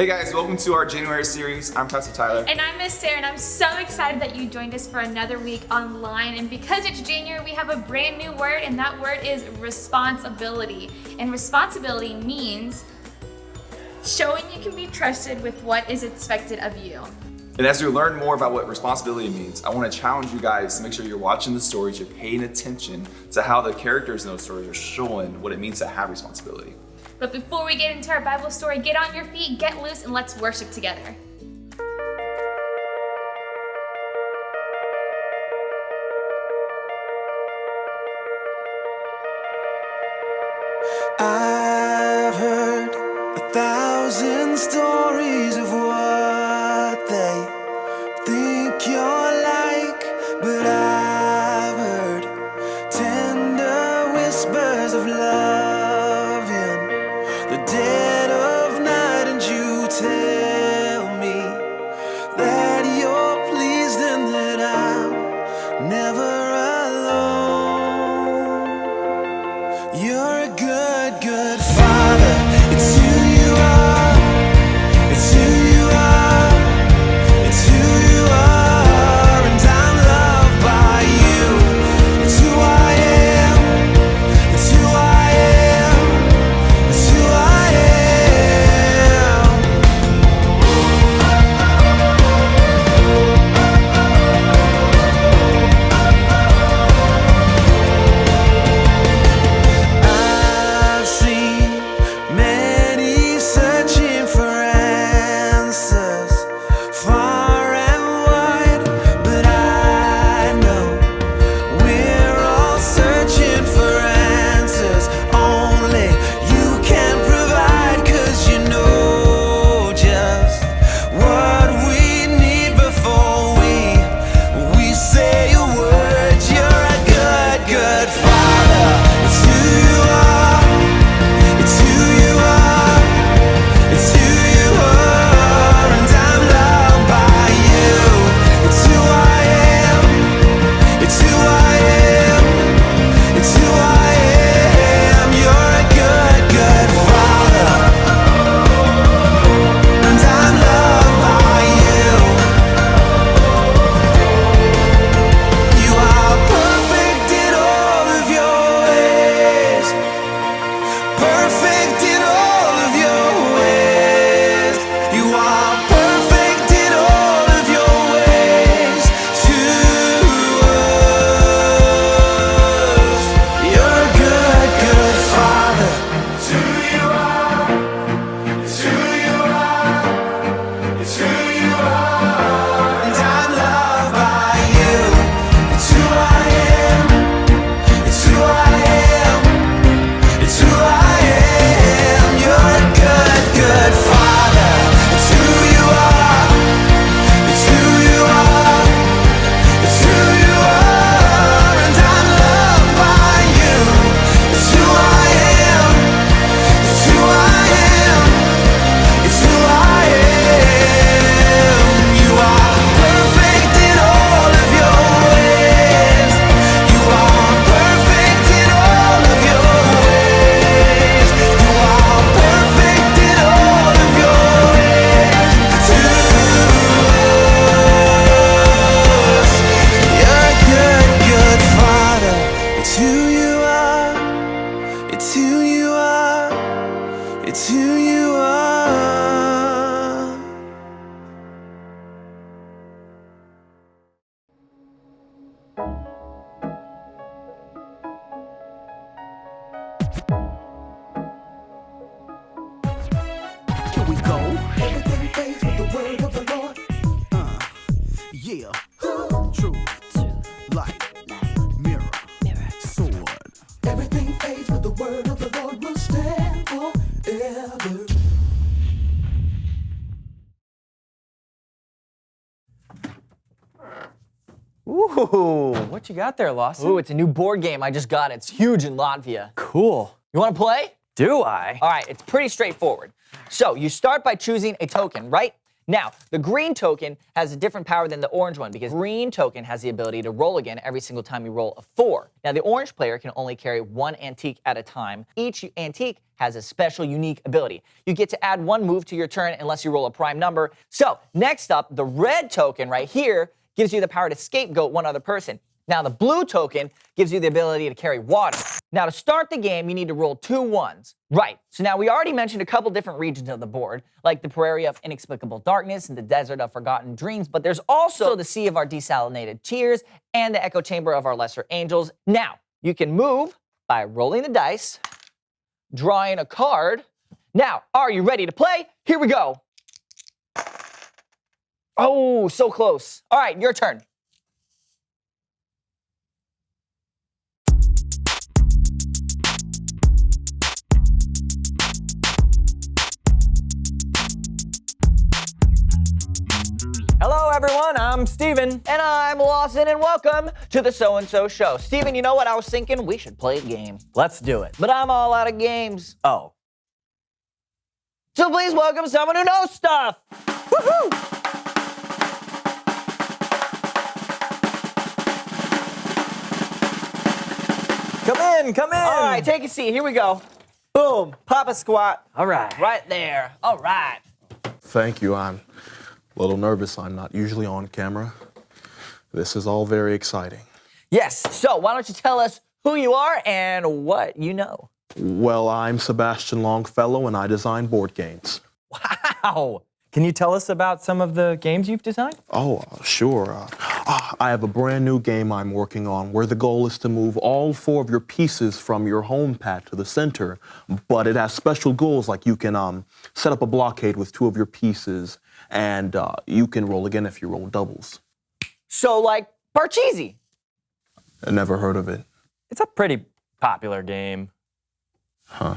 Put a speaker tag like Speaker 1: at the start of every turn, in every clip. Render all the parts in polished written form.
Speaker 1: Hey guys, welcome to our January series. I'm Pastor Tyler.
Speaker 2: And I'm Miss Sarah, and I'm so excited that you joined us for another week online. And because it's January, we have a brand new word, and that word is responsibility. And responsibility means showing you can be trusted with what is expected of you.
Speaker 1: And as we learn more about what responsibility means, I want to challenge you guys to make sure you're watching the stories, you're paying attention to how the characters in those stories are showing what it means to have responsibility.
Speaker 2: But before we get into our Bible story, get on your feet, get loose, and let's worship together.
Speaker 3: I've heard 1,000 stories of what they think you're like, but I've heard tender whispers of love in the dead of night, and you tell me that you're pleased and that I'm never alone. You're a good, good father. It's who you are. It's who you are. It's who you are, and I'm loved by you. It's who I am. It's who I am. It's who I I've seen many searching for answers far and wide, but I know we're all searching for answers only you can provide, 'cause you know just what we need before we say a word. You're a good, good father. It's who you are. It's who you are. It's who you are, and I'm loved by you. It's who I am. It's who I am. It's who I am. You're a good, good father, and I'm loved by you. You are perfect in all of your ways. Perfect in all of your ways. You are perfect in all of your ways to us. You're a good, good father. It's who you are. It's who you are. It's who you are, and I'm loved by you. It's who I am. It's who I am. It's who I am. You're a good, good father. It's who you are. It's who you are. It's who you are, and I'm loved by you. It's who I am. It's who I am. It's who I am. You are perfect in all of your ways. You are perfect in all of your ways. You are perfect in all of your ways to us. You're a good, good father. It's who you are. It's who you are. It's who you are.
Speaker 4: Here we go. Everything fades with the word of the Lord. Yeah. Truth. Light. Mirror. Sword. Everything fades with the word of the Lord will stand forever.
Speaker 5: Ooh, what you got there, Lawson?
Speaker 6: Ooh, it's a new board game I just got. It's huge in Latvia.
Speaker 5: Cool.
Speaker 6: You want to play?
Speaker 5: Do I?
Speaker 6: All right, it's pretty straightforward. So you start by choosing a token, right? Now, the green token has a different power than the orange one because green token has the ability to roll again every single time you roll a 4. Now, the orange player can only carry one antique at a time. Each antique has a special, unique ability. You get to add one move to your turn unless you roll a prime number. So, next up, the red token right here gives you the power to scapegoat one other person. Now, the blue token gives you the ability to carry water. Now, to start the game, you need to roll 2 ones. Right, so now we already mentioned a couple different regions of the board, like the Prairie of Inexplicable Darkness and the Desert of Forgotten Dreams, but there's also the Sea of Our Desalinated Tears and the Echo Chamber of Our Lesser Angels. Now, you can move by rolling the dice, drawing a card. Now, are you ready to play? Here we go. Oh, so close. All right, your turn. Hello, everyone. I'm Steven. And I'm Lawson, and welcome to the So-and-So Show. Steven, you know what? I was thinking we should play a game.
Speaker 5: Let's do it.
Speaker 6: But I'm all out of games.
Speaker 5: Oh.
Speaker 6: So please welcome someone who knows stuff. Woohoo!
Speaker 5: Come in.
Speaker 6: All right, take a seat. Here we go. Boom. Papa squat.
Speaker 5: All right.
Speaker 6: Right there. All right.
Speaker 7: Thank you. I'm a little nervous. I'm not usually on camera. This is all very exciting.
Speaker 6: Yes. So why don't you tell us who you are and what you know?
Speaker 7: Well, I'm Sebastian Longfellow, and I design board games.
Speaker 5: Wow. Can you tell us about some of the games you've designed?
Speaker 7: Oh, sure. I have a brand new game I'm working on where the goal is to move all 4 of your pieces from your home pad to the center, but it has special goals like you can set up a blockade with 2 of your pieces, and you can roll again if you roll doubles.
Speaker 6: So like Parcheesi.
Speaker 7: I never heard of it.
Speaker 5: It's a pretty popular game.
Speaker 7: Huh.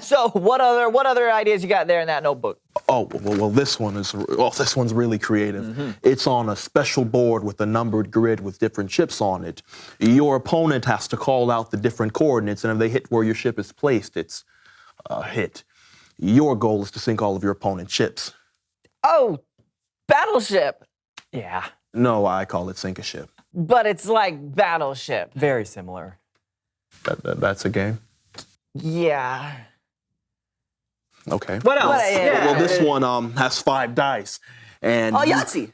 Speaker 6: So what other ideas you got there in that notebook?
Speaker 7: Oh, well, this one's really creative. It's on a special board with a numbered grid with different ships on it. Your opponent has to call out the different coordinates, and if they hit where your ship is placed, it's a hit. Your goal is to sink all of your opponent's ships.
Speaker 6: Oh, Battleship.
Speaker 5: Yeah,
Speaker 7: No, I call it sink a ship.
Speaker 6: But it's like Battleship.
Speaker 5: very similar.
Speaker 7: That's a game?
Speaker 6: Yeah.
Speaker 7: Okay.
Speaker 5: What else?
Speaker 7: Well, this one has 5 dice. And
Speaker 6: Oh, Yahtzee.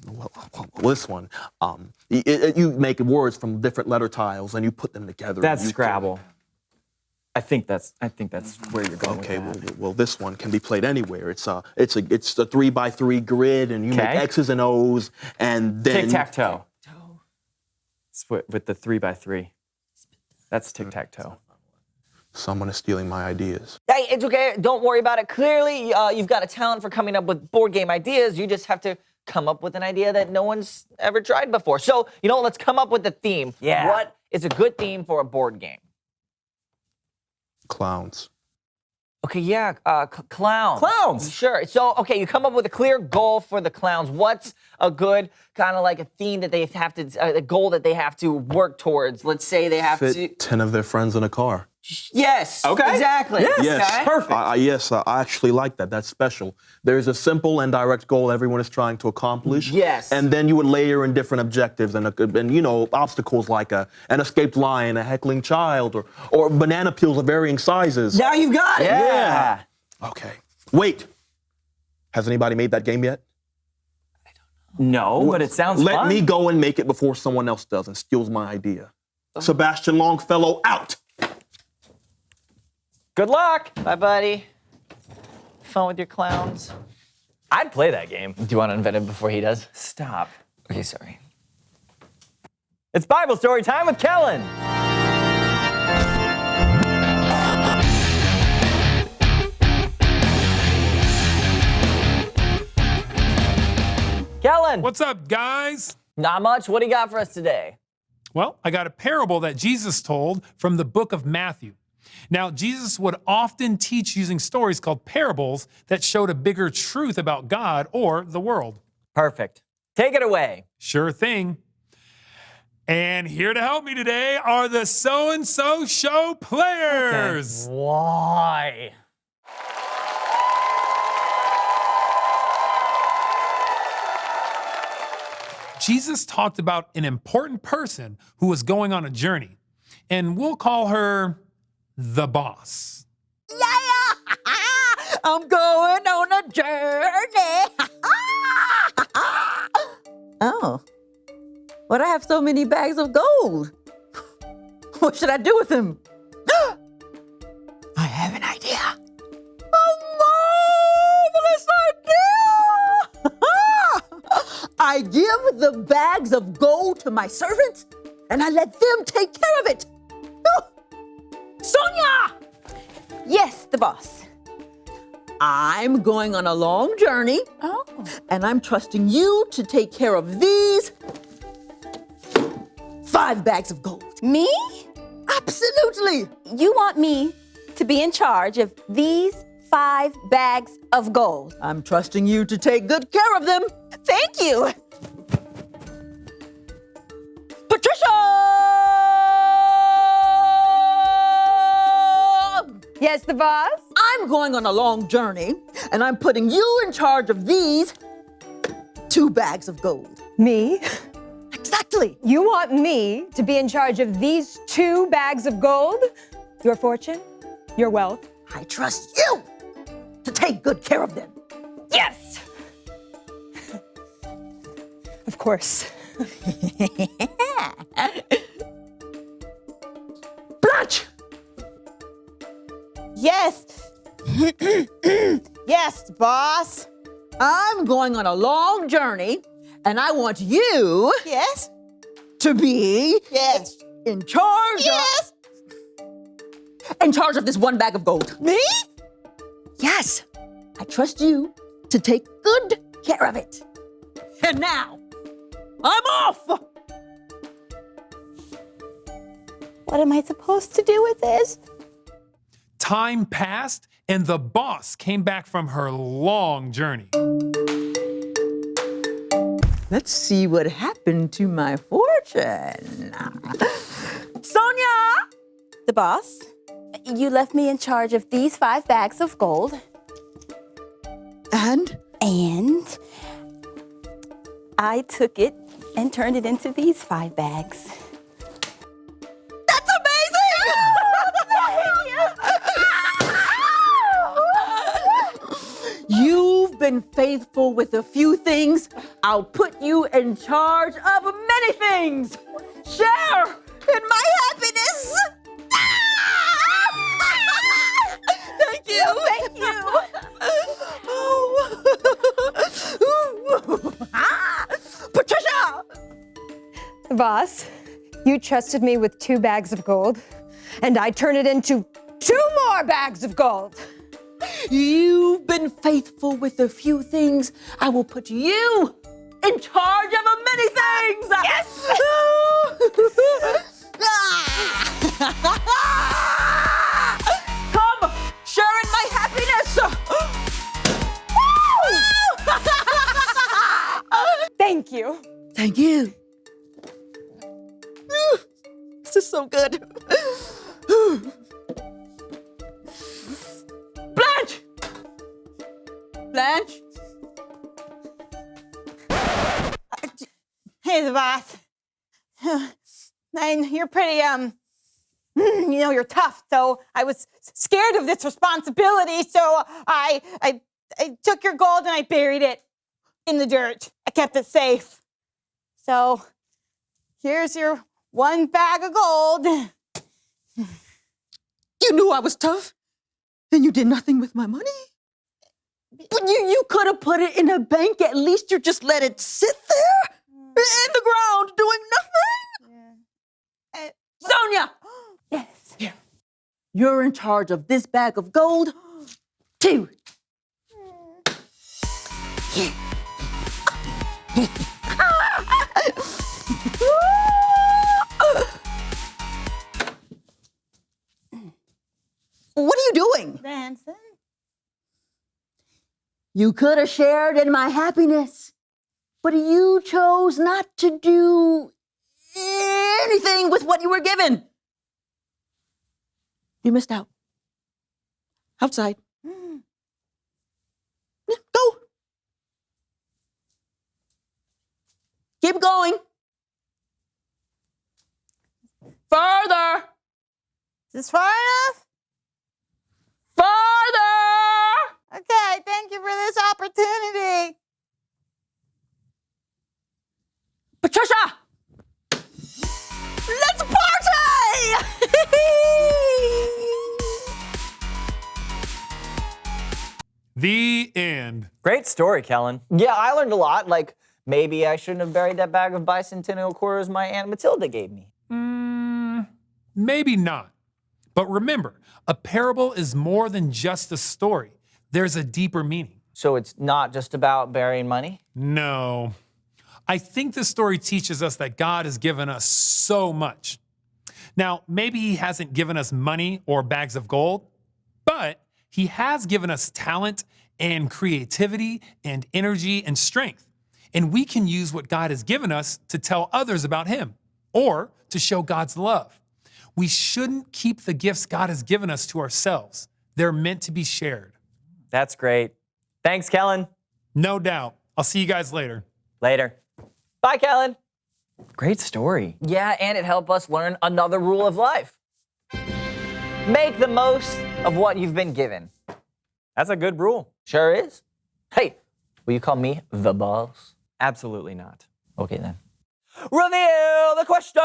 Speaker 7: Well, this one, you make words from different letter tiles and you put them together.
Speaker 5: That's
Speaker 7: You
Speaker 5: Scrabble. I think that's where you're going.
Speaker 7: Okay,
Speaker 5: with that.
Speaker 7: well, this one can be played anywhere. It's a 3x3 grid, and you make
Speaker 5: Okay.
Speaker 7: X's and O's, and then
Speaker 5: Tic-tac-toe. With the 3x3. That's tic-tac-toe.
Speaker 7: Someone is stealing my ideas.
Speaker 6: Hey, it's okay. Don't worry about it. Clearly, you've got a talent for coming up with board game ideas. You just have to come up with an idea that no one's ever tried before. So, let's come up with a theme.
Speaker 5: Yeah.
Speaker 6: What is a good theme for a board game?
Speaker 7: Clowns.
Speaker 6: Okay, yeah, clowns.
Speaker 5: Clowns.
Speaker 6: Sure. So, okay, you come up with a clear goal for the clowns. What's a good kind of like a theme that they have to, a goal that they have to work towards? Let's say they have to.
Speaker 7: Fit 10 of their friends in a car.
Speaker 6: Yes.
Speaker 5: Okay.
Speaker 6: Exactly.
Speaker 5: Yes.
Speaker 7: Yes.
Speaker 6: Okay.
Speaker 5: Perfect.
Speaker 7: Yes, I actually like that. That's special. There's a simple and direct goal everyone is trying to accomplish.
Speaker 6: Yes.
Speaker 7: And then you would layer in different objectives and obstacles like an escaped lion, a heckling child, or banana peels of varying sizes.
Speaker 6: Now you've got it.
Speaker 5: Yeah.
Speaker 7: Okay. Wait. Has anybody made that game yet?
Speaker 5: No, but it sounds
Speaker 7: Let
Speaker 5: fun.
Speaker 7: me go and make it before someone else does and steals my idea. Sebastian Longfellow out.
Speaker 5: Good luck.
Speaker 6: Bye, buddy. Fun with your clowns.
Speaker 5: I'd play that game.
Speaker 6: Do you want to invent it before he does?
Speaker 5: Stop.
Speaker 6: Okay, sorry.
Speaker 5: It's Bible story time with Kellen. Kellen.
Speaker 8: What's up, guys?
Speaker 6: Not much. What do you got for us today?
Speaker 8: Well, I got a parable that Jesus told from the book of Matthew. Now, Jesus would often teach using stories called parables that showed a bigger truth about God or the world.
Speaker 5: Perfect. Take it away.
Speaker 8: Sure thing. And here to help me today are the So-and-So Show players.
Speaker 5: Why?
Speaker 8: Jesus talked about an important person who was going on a journey, and we'll call her the boss.
Speaker 9: Yeah! I'm going on a journey. Oh. But I have so many bags of gold. What should I do with them? I have an idea. A marvelous idea! I give the bags of gold to my servants, and I let them take care of it. Sonia!
Speaker 10: Yes, the boss.
Speaker 9: I'm going on a long journey.
Speaker 10: Oh.
Speaker 9: And I'm trusting you to take care of these 5 bags of gold.
Speaker 10: Me?
Speaker 9: Absolutely.
Speaker 10: You want me to be in charge of these 5 bags of gold?
Speaker 9: I'm trusting you to take good care of them.
Speaker 10: Thank you.
Speaker 9: Patricia!
Speaker 10: Yes, the boss?
Speaker 9: I'm going on a long journey, and I'm putting you in charge of these 2 bags of gold.
Speaker 11: Me?
Speaker 9: Exactly.
Speaker 11: You want me to be in charge of these 2 bags of gold? Your fortune? Your wealth?
Speaker 9: I trust you to take good care of them.
Speaker 11: Yes! Of course.
Speaker 9: Blanche!
Speaker 10: Yes. Yes, boss.
Speaker 9: I'm going on a long journey, and I want you
Speaker 10: Yes.
Speaker 9: to be
Speaker 10: Yes.
Speaker 9: in charge
Speaker 10: Yes.
Speaker 9: in charge of this 1 bag of gold.
Speaker 10: Me?
Speaker 9: Yes, I trust you to take good care of it. And now, I'm off!
Speaker 10: What am I supposed to do with this?
Speaker 8: Time passed, and the boss came back from her long journey.
Speaker 9: Let's see what happened to my fortune. Sonia!
Speaker 10: The boss? You left me in charge of these 5 bags of gold.
Speaker 9: And?
Speaker 10: And I took it and turned it into these 5 bags.
Speaker 9: That's amazing! You've been faithful with a few things. I'll put you in charge of many things. Share in my happiness. Thank you.
Speaker 10: Thank you.
Speaker 9: Patricia!
Speaker 11: The boss, you trusted me with 2 bags of gold, and I turned it into 2 more bags of gold.
Speaker 9: You've been faithful with a few things. I will put you in charge of many things.
Speaker 10: Yes!
Speaker 9: Come, share in my happiness.
Speaker 11: Thank you.
Speaker 9: Thank you. This is so good. Blanche! Blanche?
Speaker 10: Hey, the boss. And you're pretty, you're tough. So I was scared of this responsibility. So I took your gold and I buried it in the dirt. I kept it safe. So here's your 1 bag of gold.
Speaker 9: You knew I was tough, and you did nothing with my money. But you could have put it in a bank. At least you just let it sit there in the ground doing nothing. Sonia!
Speaker 10: Yes.
Speaker 9: You're in charge of this bag of gold, too. What are you doing?
Speaker 10: Dancing.
Speaker 9: You could have shared in my happiness, but you chose not to do anything with what you were given. You missed out. Outside. Yeah, go. Keep going. Further.
Speaker 10: Is this far enough?
Speaker 9: Further.
Speaker 10: Okay, thank you for this opportunity.
Speaker 9: Patricia. Let's party!
Speaker 8: The end.
Speaker 5: Great story, Kellen.
Speaker 6: Yeah, I learned a lot. Like, maybe I shouldn't have buried that bag of bicentennial quarters my Aunt Matilda gave me.
Speaker 8: Maybe not. But remember, a parable is more than just a story. There's a deeper meaning.
Speaker 6: So it's not just about burying money?
Speaker 8: No. I think this story teaches us that God has given us so much. Now, maybe he hasn't given us money or bags of gold, but he has given us talent and creativity and energy and strength. And we can use what God has given us to tell others about him or to show God's love. We shouldn't keep the gifts God has given us to ourselves. They're meant to be shared.
Speaker 5: That's great. Thanks, Kellen.
Speaker 8: No doubt. I'll see you guys later.
Speaker 5: Later.
Speaker 6: Bye, Kellen.
Speaker 5: Great story.
Speaker 6: Yeah, and it helped us learn another rule of life. Make the most of what you've been given.
Speaker 5: That's a good rule.
Speaker 6: Sure is. Hey, will you call me the boss?
Speaker 5: Absolutely not.
Speaker 6: Okay, then. Reveal the question!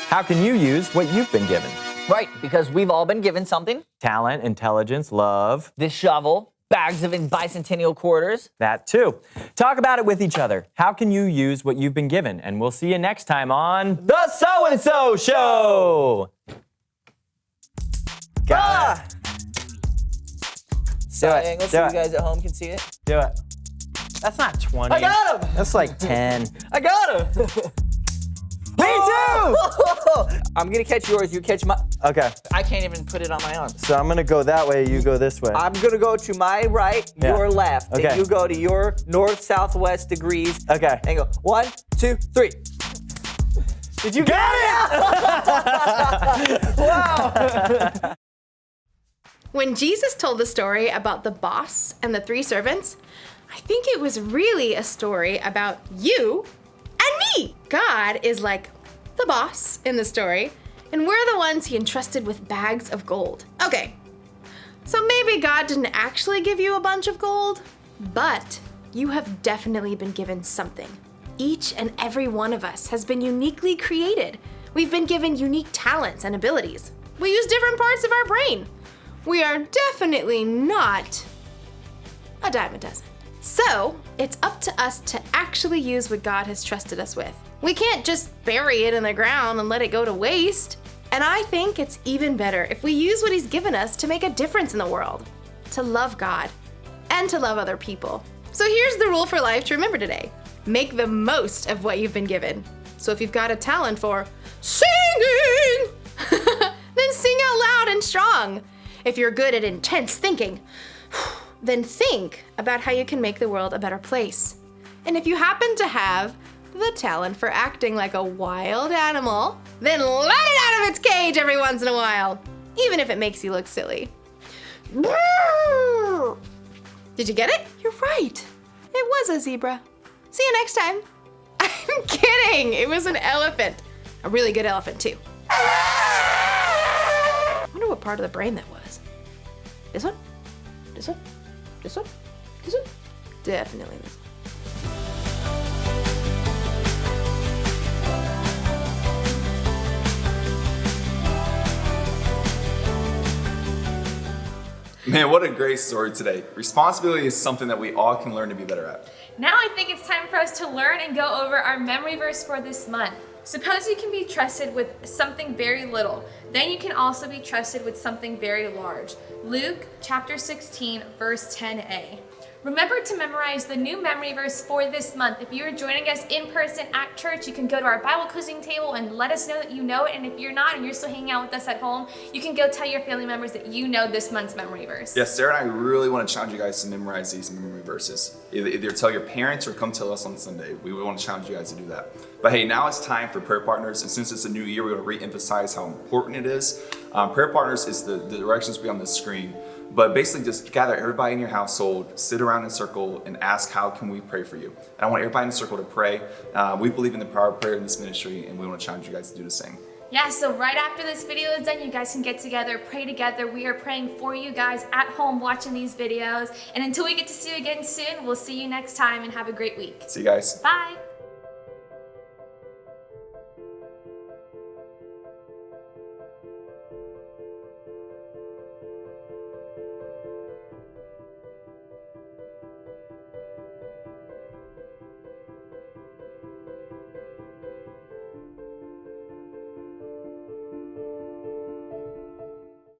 Speaker 5: How can you use what you've been given?
Speaker 6: Right, because we've all been given something.
Speaker 5: Talent, intelligence, love.
Speaker 6: This shovel, bags of bicentennial quarters.
Speaker 5: That too. Talk about it with each other. How can you use what you've been given? And we'll see you next time on The So-and-So Show. Got it. Do it.
Speaker 6: Angle
Speaker 5: Do
Speaker 6: so
Speaker 5: it.
Speaker 6: you guys at home can see it.
Speaker 5: Do it. That's not 20.
Speaker 6: I got him!
Speaker 5: That's like 10.
Speaker 6: I got him!
Speaker 5: Me too!
Speaker 6: I'm gonna catch yours, you catch my...
Speaker 5: Okay,
Speaker 6: I can't even put it on my arm.
Speaker 5: so I'm gonna go that way, you go this way.
Speaker 6: I'm gonna go to my right,
Speaker 5: Yeah.
Speaker 6: your left.
Speaker 5: Okay.
Speaker 6: And you go to your north-southwest degrees.
Speaker 5: Okay.
Speaker 6: And go 1, 2, 3. Did you get it? Wow!
Speaker 12: When Jesus told the story about the boss and the 3 servants, I think it was really a story about you and me. God is like the boss in the story, and we're the ones he entrusted with bags of gold. Okay, so maybe God didn't actually give you a bunch of gold, but you have definitely been given something. Each and every one of us has been uniquely created. We've been given unique talents and abilities. We use different parts of our brain. We are definitely not a dime a dozen. So, it's up to us to actually use what God has trusted us with. We can't just bury it in the ground and let it go to waste. And I think it's even better if we use what he's given us to make a difference in the world, to love God, and to love other people. So here's the rule for life to remember today. Make the most of what you've been given. So if you've got a talent for singing, then sing out loud and strong. If you're good at intense thinking, then think about how you can make the world a better place. And if you happen to have the talent for acting like a wild animal, then let it out of its cage every once in a while, even if it makes you look silly. Did you get it? You're right. It was a zebra. See you next time. I'm kidding. It was an elephant. A really good elephant, too. I wonder what part of the brain that was. This one? This one? This one? This one? Definitely this one.
Speaker 1: Man, what a great story today. Responsibility is something that we all can learn to be better at.
Speaker 2: Now I think it's time for us to learn and go over our memory verse for this month. Suppose you can be trusted with something very little. Then you can also be trusted with something very large. Luke chapter 16, verse 10a. Remember to memorize the new memory verse for this month. If you are joining us in person at church, you can go to our Bible quizzing table and let us know that you know it. And if you're not and you're still hanging out with us at home, you can go tell your family members that you know this month's memory verse.
Speaker 1: Yes, Sarah and I really want to challenge you guys to memorize these memory verses. Either tell your parents or come tell us on Sunday. We want to challenge you guys to do that. But hey, now it's time for Prayer Partners. And since it's a new year, we're going to re-emphasize how important it is. Prayer Partners is the directions will be on the screen. But basically just gather everybody in your household, sit around in a circle and ask, how can we pray for you? And I want everybody in the circle to pray. We believe in the power of prayer in this ministry, and we want to challenge you guys to do the same.
Speaker 2: Yeah, so right after this video is done, you guys can get together, pray together. We are praying for you guys at home watching these videos. And until we get to see you again soon, we'll see you next time and have a great week.
Speaker 1: See you guys.
Speaker 2: Bye.